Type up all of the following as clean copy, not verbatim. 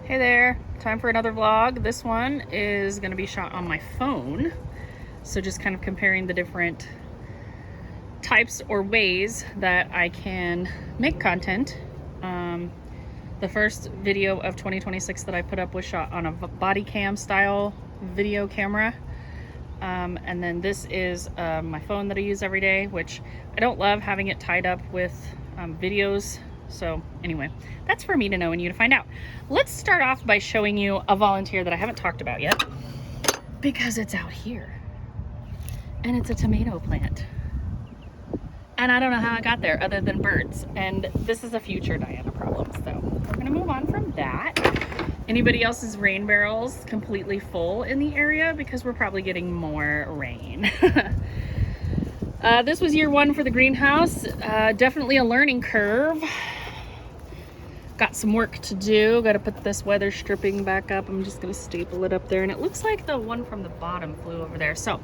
Hey there, time for another vlog. This one is going to be shot on my phone. So just kind of comparing the different types or ways that I can make content. The first video of 2026 that I put up was shot on a body cam style video camera. And then this is my phone that I use every day, which I don't love having it tied up with videos. So anyway, that's for me to know and you to find out. Let's start off by showing you a volunteer that I haven't talked about yet because it's out here and it's a tomato plant. And I don't know how I got there other than birds. And this is a future Diana problem. So we're gonna move on from that. Anybody else's rain barrels completely full in the area because we're probably getting more rain. This was year one for the greenhouse. Definitely a learning curve. Got some work to do. Got to put this weather stripping back up. I'm just going to staple it up there. And it looks like the one from the bottom flew over there. So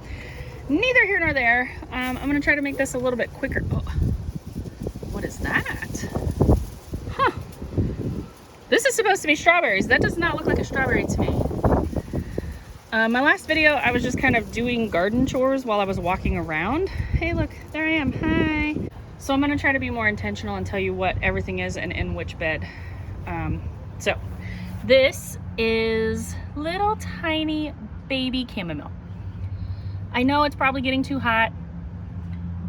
neither here nor there. I'm going to try to make this a little bit quicker. Oh, what is that? Huh. This is supposed to be strawberries. That does not look like a strawberry to me. My last video, I was just kind of doing garden chores while I was walking around. Hey, look, there I am. Hi. So I'm going to try to be more intentional and tell you what everything is and in which bed. So this is little tiny baby chamomile. I know it's probably getting too hot,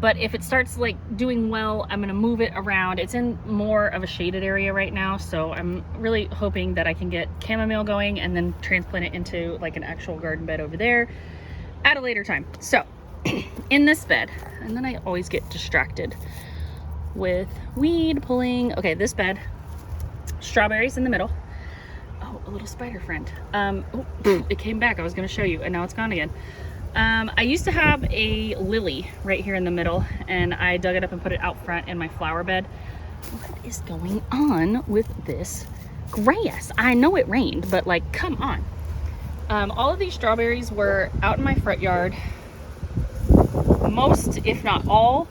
but if it starts like doing well, I'm going to move it around. It's in more of a shaded area right now, so I'm really hoping that I can get chamomile going and then transplant it into like an actual garden bed over there at a later time. So in this bed, and then I always get distracted with weed pulling. Okay, this bed, strawberries in the middle. Oh, a little spider friend. Oh, it came back. I was going to show you, and now it's gone again. I used to have a lily right here in the middle, and I dug it up and put it out front in my flower bed. What is going on with this grass? I know it rained, but like, come on. All of these strawberries were out in my front yard. Most, if not all,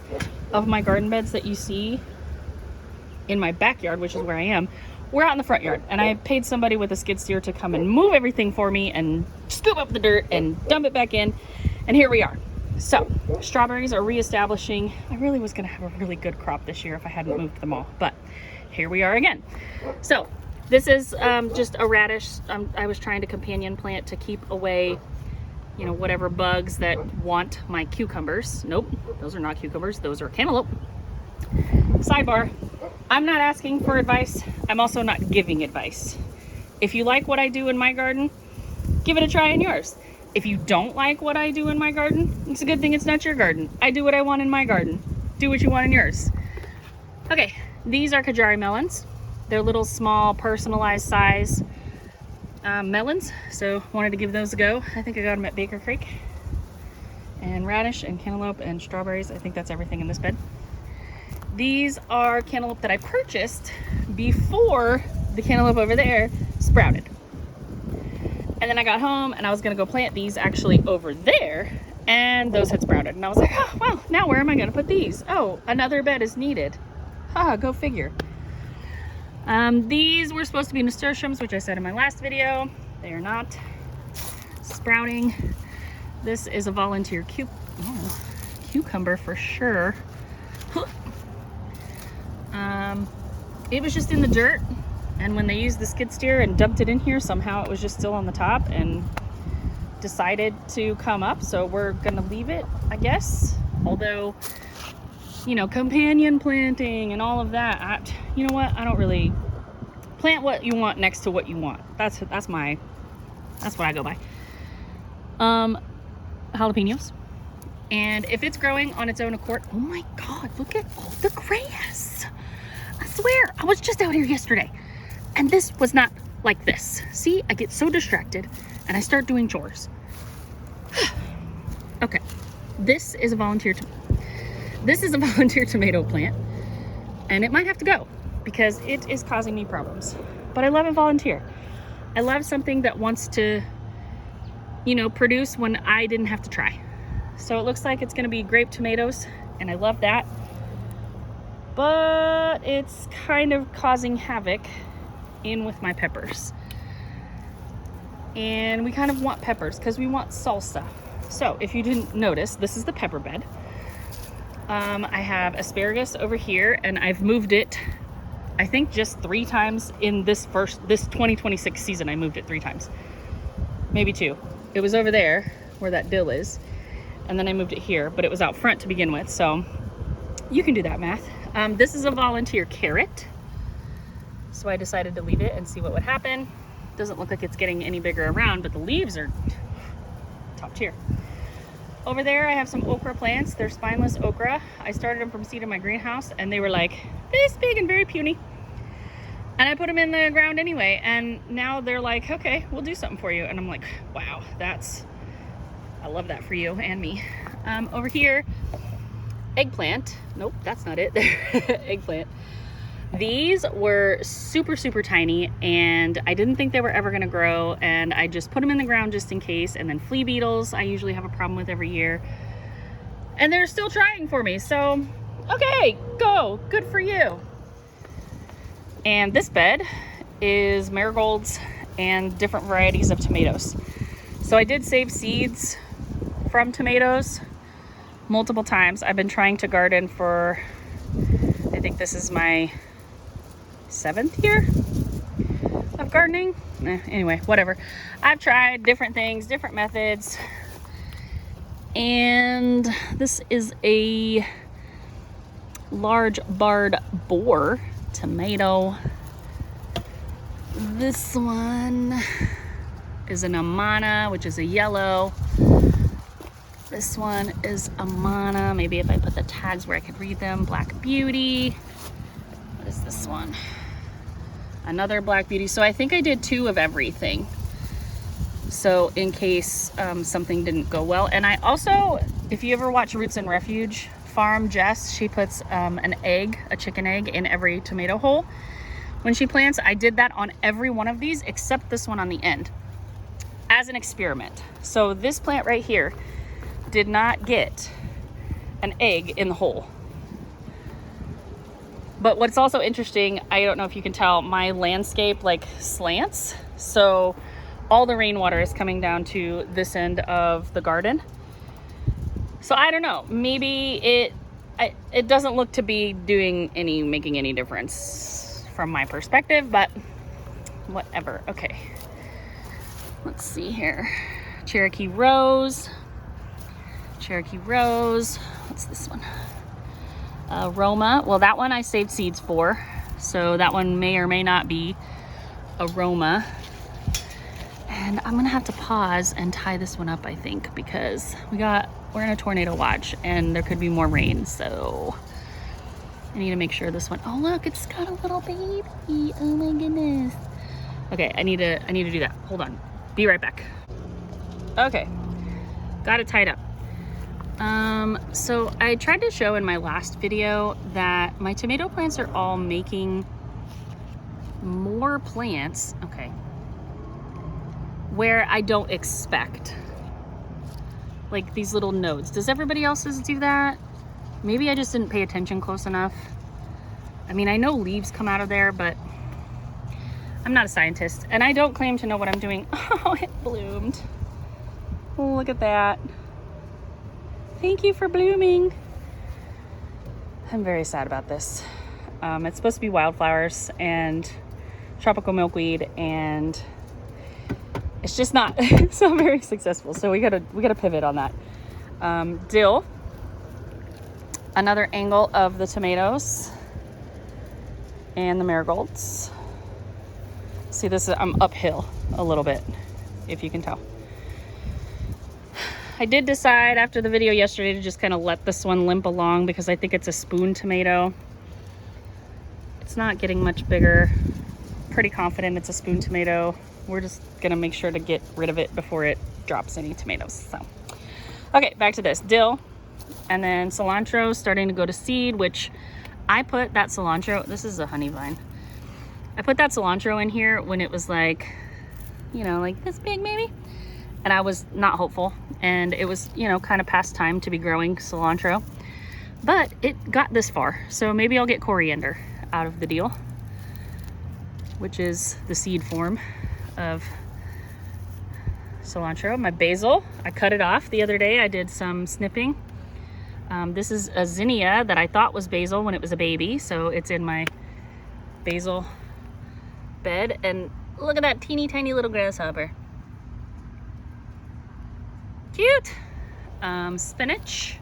of my garden beds that you see in my backyard, which is where I am, we're out in the front yard. And I paid somebody with a skid steer to come and move everything for me and scoop up the dirt and dump it back in. And here we are. So strawberries are reestablishing. I really was gonna have a really good crop this year if I hadn't moved them all, but here we are again. So this is just a radish. I was trying to companion plant to keep away, you know, whatever bugs that want my cucumbers. Nope, those are not cucumbers, those are cantaloupe. Sidebar, I'm not asking for advice. I'm also not giving advice. If you like what I do in my garden, give it a try in yours. If you don't like what I do in my garden, it's a good thing it's not your garden. I do what I want in my garden. Do what you want in yours. Okay, these are Kajari melons. They're little small personalized size melons, so wanted to give those a go. I think I got them at Baker Creek. And radish and cantaloupe and strawberries. I think that's everything in this bed. These are cantaloupe that I purchased before the cantaloupe over there sprouted. And then I got home and I was gonna go plant these actually over there, and those had sprouted. And I was like, oh, well, now where am I gonna put these? Oh, another bed is needed. Haha, go figure. These were supposed to be nasturtiums, which I said in my last video. They are not sprouting. This is a volunteer cucumber for sure. It was just in the dirt, and when they used the skid steer and dumped it in here, somehow it was just still on the top and decided to come up. So we're gonna leave it, I guess. Although, you know, companion planting and all of that, you know what, I don't really plant what you want next to what you want. That's what I go by. Jalapenos, and if it's growing on its own accord, oh my god, look at all the grass. I swear, I was just out here yesterday and this was not like this. See, I get so distracted and I start doing chores. Okay, this is a volunteer tomato plant, and it might have to go because it is causing me problems. But I love a volunteer. I love something that wants to, you know, produce when I didn't have to try. So it looks like it's gonna be grape tomatoes, and I love that. But it's kind of causing havoc in with my peppers. And we kind of want peppers because we want salsa. So if you didn't notice, this is the pepper bed. I have asparagus over here, and I've moved it, I think, just 3 times in this 2026 season. I moved it 3 times, maybe 2. It was over there where that dill is, and then I moved it here, but it was out front to begin with, so you can do that math. This is a volunteer carrot, so I decided to leave it and see what would happen. Doesn't look like it's getting any bigger around, but the leaves are top tier. Over there I have some okra plants. They're spineless okra. I started them from seed in my greenhouse, and they were like this big and very puny, and I put them in the ground anyway, and now they're like, okay, we'll do something for you. And I'm like, wow, I love that for you and me. Over here, eggplant. Nope, that's not it. Eggplant. These were super, super tiny, and I didn't think they were ever gonna grow, and I just put them in the ground just in case. And then flea beetles, I usually have a problem with every year, and they're still trying for me, so okay, go, good for you. And this bed is marigolds and different varieties of tomatoes. So I did save seeds from tomatoes multiple times. I've been trying to garden for, I think this is my 7th year of gardening. Anyway, whatever. I've tried different things, different methods, and this is a large barred boar tomato. This one is an Amana, which is a yellow. This one is Amana. Maybe if I put the tags where I could read them. Black Beauty. What is this one? Another Black Beauty. So I think I did 2 of everything, so in case something didn't go well. And I also, if you ever watch Roots and Refuge Farm, Jess, she puts an egg, a chicken egg, in every tomato hole when she plants. I did that on every one of these except this one on the end as an experiment. So this plant right here did not get an egg in the hole. But what's also interesting, I don't know if you can tell, my landscape like slants. So all the rainwater is coming down to this end of the garden. So I don't know, maybe it doesn't look to be making any difference from my perspective, but whatever. Okay, let's see here. Cherokee Rose. What's this one? Aroma. Well, that one I saved seeds for, so that one may or may not be Aroma. And I'm gonna have to pause and tie this one up, I think, because we're in a tornado watch and there could be more rain, so I need to make sure this one, oh look, it's got a little baby. Oh my goodness. Okay, I need to do that. Hold on. Be right back. Okay. Got it tied up. So I tried to show in my last video that my tomato plants are all making more plants, okay, where I don't expect. Like these little nodes. Does everybody else's do that? Maybe I just didn't pay attention close enough. I mean, I know leaves come out of there, but I'm not a scientist, and I don't claim to know what I'm doing. Oh, it bloomed. Oh, look at that. Thank you for blooming. I'm very sad about this. It's supposed to be wildflowers and tropical milkweed, and it's just not. It's not very successful. So we gotta pivot on that. Dill. Another angle of the tomatoes and the marigolds. See, I'm uphill a little bit, if you can tell. I did decide after the video yesterday to just kind of let this one limp along because I think it's a spoon tomato. It's not getting much bigger. Pretty confident it's a spoon tomato. We're just gonna make sure to get rid of it before it drops any tomatoes. So, okay, back to this. Dill, and then cilantro starting to go to seed, which I put that cilantro, this is a honey vine. I put that cilantro in here when it was like, you know, like this big maybe. And I was not hopeful, and it was, you know, kind of past time to be growing cilantro, but it got this far. So maybe I'll get coriander out of the deal, which is the seed form of cilantro. My basil, I cut it off the other day. I did some snipping. This is a zinnia that I thought was basil when it was a baby, so it's in my basil bed. And look at that teeny tiny little grasshopper. Cute. Spinach.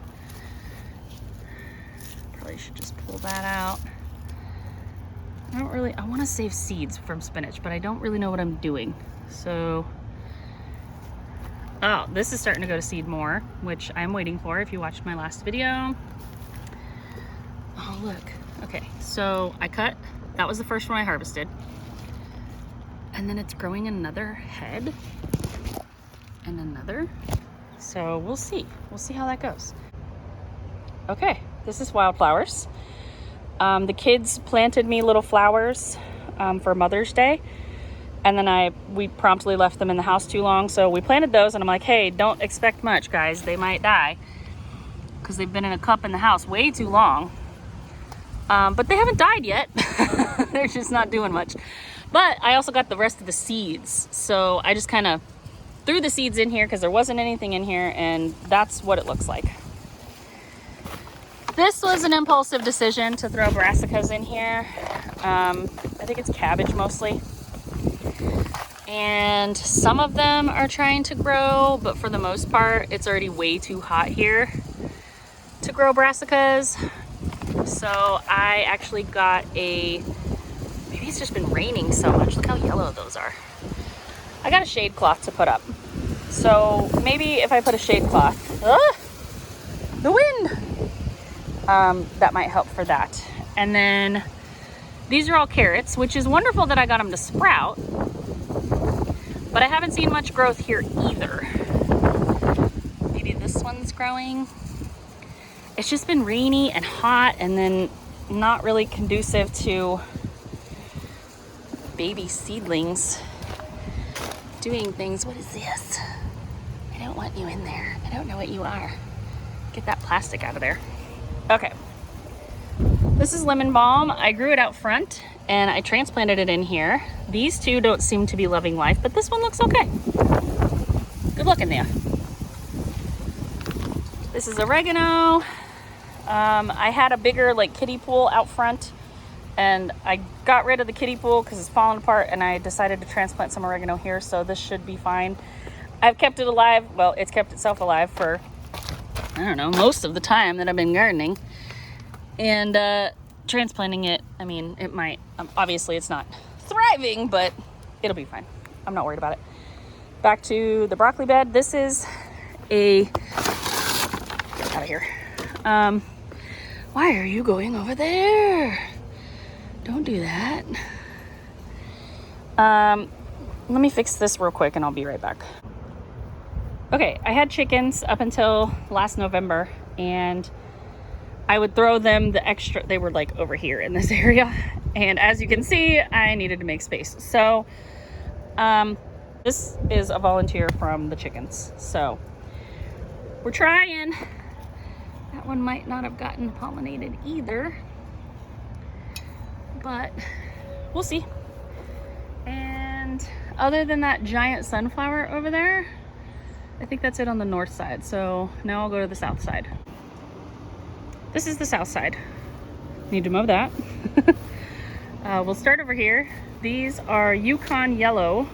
Probably should just pull that out. I want to save seeds from spinach, but I don't really know what I'm doing. So, oh, this is starting to go to seed more, which I'm waiting for if you watched my last video. Oh, look. Okay, so that was the first one I harvested. And then it's growing another head and another. So we'll see. We'll see how that goes. Okay, this is wildflowers. The kids planted me little flowers for Mother's Day, and then we promptly left them in the house too long, so we planted those, and I'm like, hey, don't expect much, guys. They might die because they've been in a cup in the house way too long. But they haven't died yet. They're just not doing much. But I also got the rest of the seeds, so I just kind of threw the seeds in here because there wasn't anything in here, and that's what it looks like. This was an impulsive decision to throw brassicas in here. I think it's cabbage mostly. And some of them are trying to grow, but for the most part, it's already way too hot here to grow brassicas. So I actually got maybe it's just been raining so much. Look how yellow those are. I got a shade cloth to put up. So maybe if I put a shade cloth, the wind, that might help for that. And then these are all carrots, which is wonderful that I got them to sprout, but I haven't seen much growth here either. Maybe this one's growing. It's just been rainy and hot, and then not really conducive to baby seedlings doing things. What is this? I don't want you in there. I don't know what you are. Get that plastic out of there. Okay. This is lemon balm. I grew it out front and I transplanted it in here. These two don't seem to be loving life, but this one looks okay. Good looking there. This is oregano. I had a bigger kiddie pool out front, and I got rid of the kiddie pool because it's falling apart, and I decided to transplant some oregano here, so this should be fine. I've kept it alive. Well, it's kept itself alive for, I don't know, most of the time that I've been gardening. And transplanting it, I mean, it might, obviously it's not thriving, but it'll be fine. I'm not worried about it. Back to the broccoli bed. This is get out of here. Why are you going over there? Don't do that. Let me fix this real quick and I'll be right back. Okay, I had chickens up until last November, and I would throw them they were over here in this area. And as you can see, I needed to make space. So, this is a volunteer from the chickens. So, we're trying. That one might not have gotten pollinated either, but we'll see. And other than that giant sunflower over there, I think that's it on the north side. So now I'll go to the south side. This is the south side. Need to mow that. We'll start over here. These are Yukon yellow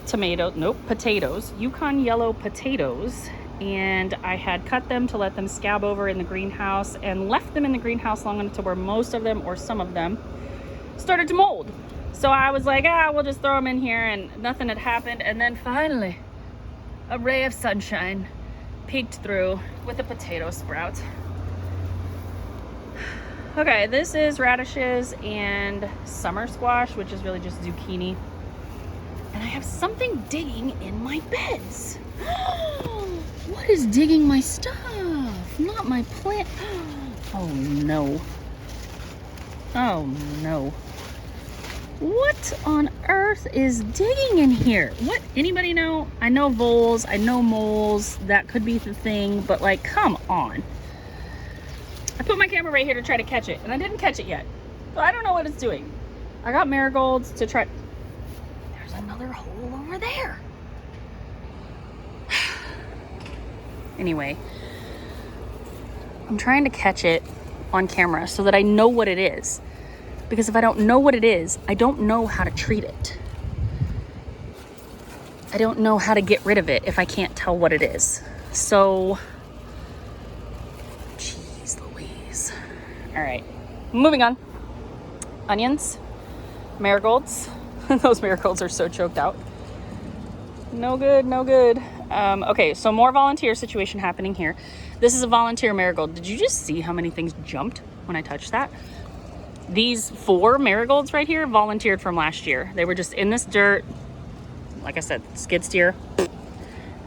potatoes. Yukon yellow potatoes. And I had cut them to let them scab over in the greenhouse and left them in the greenhouse long enough to where most of them, or some of them, started to mold. So I was like, we'll just throw them in here, and nothing had happened. And then finally, a ray of sunshine peeked through with a potato sprout. Okay, this is radishes and summer squash, which is really just zucchini. And I have something digging in my beds. What is digging my stuff? Not my plant. Oh no. Oh no. What on earth is digging in here? What? Anybody know? I know voles, I know moles, that could be the thing, but come on. I put my camera right here to try to catch it, and I didn't catch it yet. So I don't know what it's doing. I got marigolds to try. There's another hole over there. Anyway, I'm trying to catch it on camera so that I know what it is. Because if I don't know what it is, I don't know how to treat it. I don't know how to get rid of it if I can't tell what it is. So, jeez Louise. All right, moving on. Onions, marigolds. Those marigolds are so choked out. No good, no good. Okay, so more volunteer situation happening here. This is a volunteer marigold. Did you just see how many things jumped when I touched that? These 4 marigolds right here volunteered from last year. They were just in this dirt, like I said, skid steer,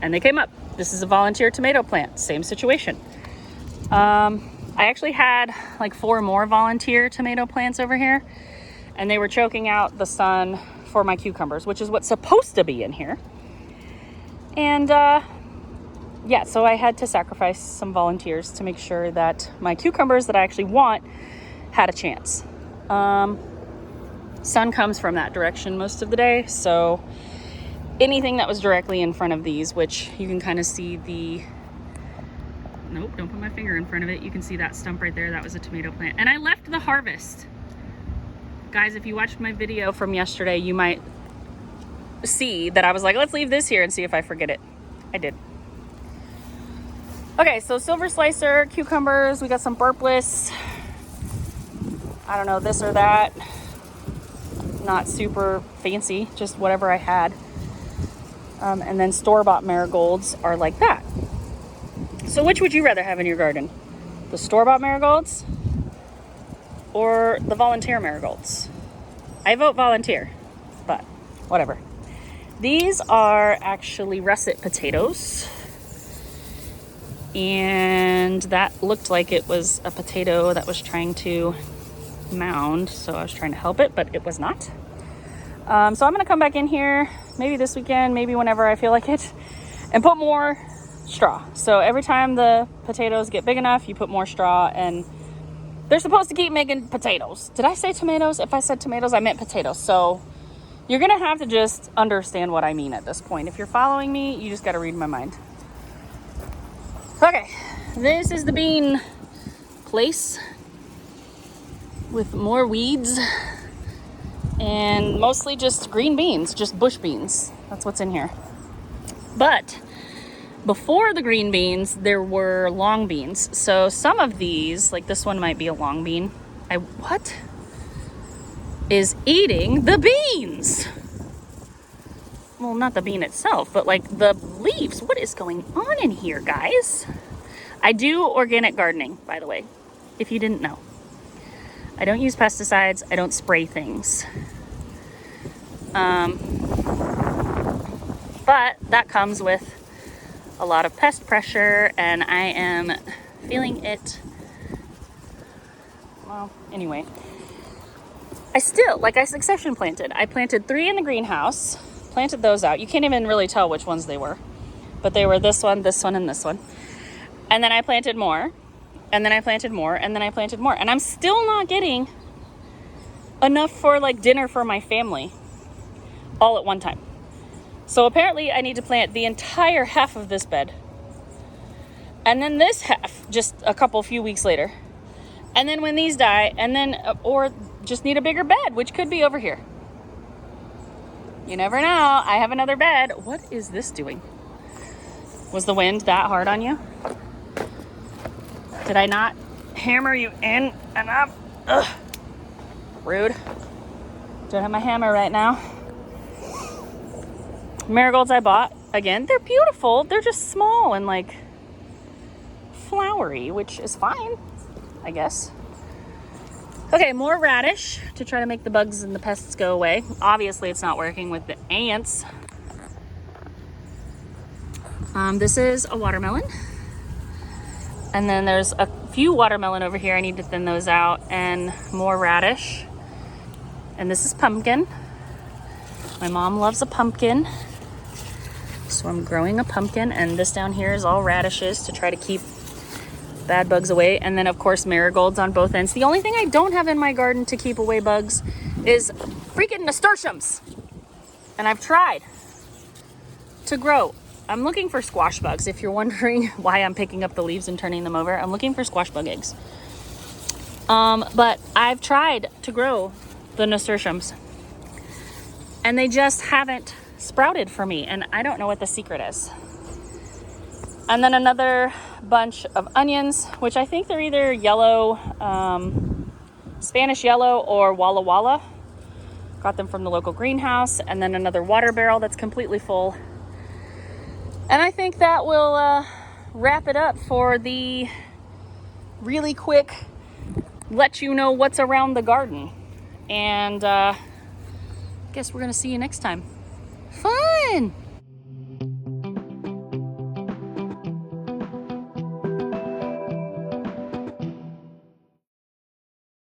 and they came up. This is a volunteer tomato plant, same situation. I actually had like 4 more volunteer tomato plants over here, and they were choking out the sun for my cucumbers, which is what's supposed to be in here. And yeah, so I had to sacrifice some volunteers to make sure that my cucumbers that I actually want had a chance. Sun comes from that direction most of the day, so anything that was directly in front of these, which you can kind of see the, nope, don't put my finger in front of it. You can see that stump right there. That was a tomato plant. And I left the harvest. Guys, if you watched my video from yesterday, you might see that I was like, let's leave this here and see if I forget it. I did. Okay, so silver slicer, cucumbers. We got some burpless. I don't know, this or that. Not super fancy, just whatever I had. And then store-bought marigolds are like that. So which would you rather have in your garden? The store-bought marigolds or the volunteer marigolds? I vote volunteer, but whatever. These are actually russet potatoes. And that looked like it was a potato that was trying to mound, so I was trying to help it, but it was not. So I'm gonna come back in here maybe this weekend, maybe whenever I feel like it, and put more straw. So every time the potatoes get big enough, you put more straw, and they're supposed to keep making potatoes. Did I say tomatoes? If I said tomatoes, I meant potatoes. So you're gonna have to just understand what I mean at this point. If you're following me, you just gotta read my mind. Okay, this is the bean place with more weeds and mostly just green beans, just bush beans. That's what's in here. But before the green beans, there were long beans. So some of these, like this one might be a long bean. What is eating the beans? Well, not the bean itself, but like the leaves. What is going on in here, guys? I do organic gardening, by the way, if you didn't know. I don't use pesticides. I don't spray things. But that comes with a lot of pest pressure, and I am feeling it. Well, anyway. I succession planted. I planted 3 in the greenhouse, planted those out. You can't even really tell which ones they were. But they were this one, and this one. And then I planted more. And then I planted more, and then I planted more. And I'm still not getting enough for like dinner for my family all at one time. So apparently I need to plant the entire half of this bed. And then this half just a few weeks later. And then when these die, and then, or just need a bigger bed, which could be over here. You never know. I have another bed. What is this doing? Was the wind that hard on you? Did I not hammer you in enough? Ugh. Rude. Don't have my hammer right now. Marigolds I bought. Again, they're beautiful. They're just small and like flowery, which is fine, I guess. Okay, more radish to try to make the bugs and the pests go away. Obviously, it's not working with the ants. This is a watermelon. And then there's a few watermelon over here. I need to thin those out, and more radish. And this is pumpkin. My mom loves a pumpkin. So I'm growing a pumpkin, and this down here is all radishes to try to keep bad bugs away. And then of course marigolds on both ends. The only thing I don't have in my garden to keep away bugs is freaking nasturtiums. And I've tried to grow I'm looking for squash bugs. If you're wondering why I'm picking up the leaves and turning them over, I'm looking for squash bug eggs. But I've tried to grow the nasturtiums and they just haven't sprouted for me, and I don't know what the secret is. And then another bunch of onions, which I think they're either yellow, Spanish yellow or Walla Walla. Got them from the local greenhouse. And then another water barrel that's completely full. And I think that will wrap it up for the really quick let you know what's around the garden. And guess we're gonna see you next time. Fun!